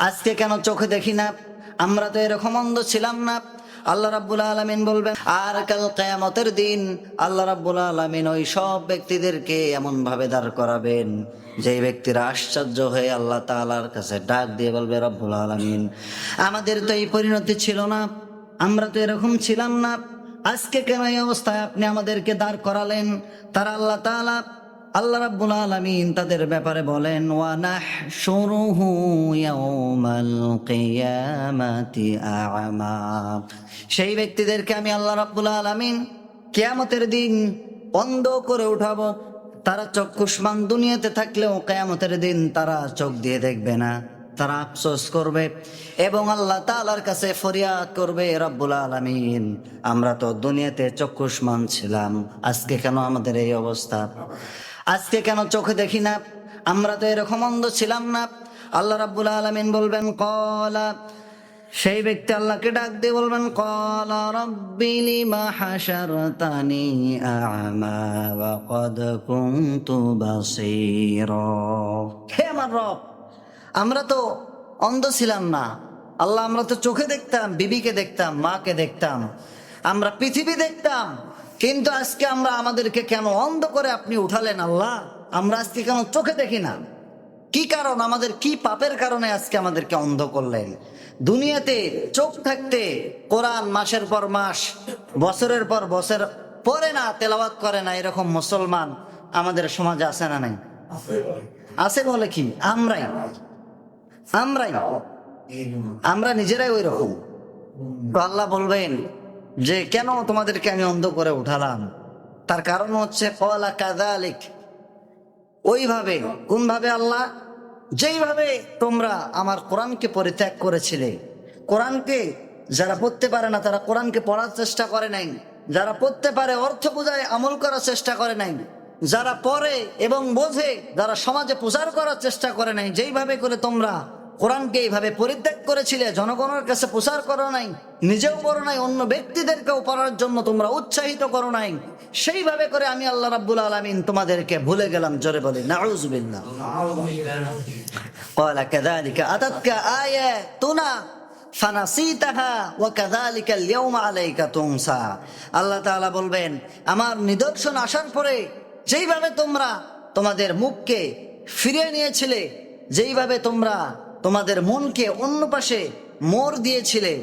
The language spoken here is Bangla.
আজকে কেন চোখে দেখি না? আমরা তো এরকম অন্ধ ছিলাম না। আল্লাহ রাব্বুল আলামিন বলবেন, আর কাল কিয়ামতের দিন আল্লাহ রাব্বুল আলামিন ওই সব ব্যক্তিদেরকে এমন ভাবে দাঁড় করাবেন, যে ব্যক্তিরা আশ্চর্য হয়ে আল্লাহ তাআলার কাছে ডাক দিয়ে বলবে, রব্বুল আলামিন, আমাদের তো এই পরিণতি ছিল না, আমরা তো এরকম ছিলাম না, আজকে কেন এই অবস্থায় আপনি আমাদেরকে দাঁড় করালেন? তারা আল্লাহ রাব্বুল আলামিন তাদের ব্যাপারে বলেন, ওয়া নাহশুরুহু ইয়াউমাল কিয়ামাতি আ'মা। সেই ব্যক্তিদেরকে আমি আল্লাহ রাব্বুল আলামিন কিয়ামতের দিন অন্ধ করে উঠাবো। তারা চক্ষুষ্মান দুনিয়াতে থাকলেও কিয়ামতের দিন তারা চোখ দিয়ে দেখবে না, তারা আফসোস করবে এবং আল্লাহ তাআলার কাছে ফরিয়াদ করবে, রব্বুল আলামিন, আমরা তো দুনিয়াতে চক্ষুষ্মান ছিলাম, আজকে কেন আমাদের এই অবস্থা? আজকে কেন চোখে দেখি না? আমরা তো এরকম অন্ধ ছিলাম না। আল্লাহ রাব্বুল আলামিন বলবেন, কলা, সেই ব্যক্তি আল্লাহকে ডাক দিয়ে বলবেন, কলা রব্বি লিমা হাশারতানি আ'মা ওয়া ক্বাদ কুনতু বাসীরা। হে আমার রব, আমরা তো অন্ধ ছিলাম না আল্লাহ, আমরা তো চোখে দেখতাম, বিবিকে দেখতাম, মাকে দেখতাম, আমরা পৃথিবী দেখতাম, কিন্তু আজকে আমাদেরকে কেন অন্ধ করে আপনি উঠালেন আল্লাহ? আমরা আজকে কেন চোখে দেখি না? কি কারণ? আমাদের কি পাপের কারণে আজকে আমাদেরকে অন্ধ করলেন? দুনিয়াতে চোখ থাকতে কোরআন মাসের পর মাস, বছরের পর বছর পড়ে না, তেলাওয়াত করে না, এরকম মুসলমান আমাদের সমাজে আছে না নাই? আছে বলে কি? আমরা নিজেরাই ওই রকম। তো আল্লাহ বলবেন যে কেন তোমাদেরকে আমি অন্ধ করে উঠালাম? তার কারণ হচ্ছে ক্বালা কাযালিক, ওইভাবে। কোন ভাবে আল্লাহ? যেইভাবে তোমরা আমার কোরআনকে পরিত্যাগ করেছিলে। কোরআনকে যারা পড়তে পারে না তারা কোরআনকে পড়ার চেষ্টা করে নাই, যারা পড়তে পারে অর্থ বোঝায় আমল করার চেষ্টা করে নাই, যারা পড়ে এবং বোঝে, যারা সমাজে প্রচার করার চেষ্টা করে নাই। যেইভাবে করে তোমরা কোরআনকে এইভাবে পরিত্যাগ করেছিলে, জনগণের কাছে প্রচার করো নাই, নিজেও পড়ো নাই, অন্য ব্যক্তিদেরকেও পড়ার জন্য তোমরা উৎসাহিত করো নাই, সেইভাবে করে আমি আল্লাহ রাব্বুল আলামিন তোমাদেরকে ভুলে গেলাম। জোরে বলি নাউযুবিল্লাহ। ক্বালা কাযালিকা আতাতকা আয়াতুনা ফানাসিতাহা ওয়া কাযালিকাল ইয়াউমা আলাইকা তুনসা। আল্লাহ তাআলা বলবেন, আমার নিদর্শন আসার পরে যেইভাবে তোমরা তোমাদের মুখকে ফিরিয়ে নিয়েছিলে, যেইভাবে তোমরা তোমাদের মনকে অন্য পাশে মোড় দিয়েছিলে,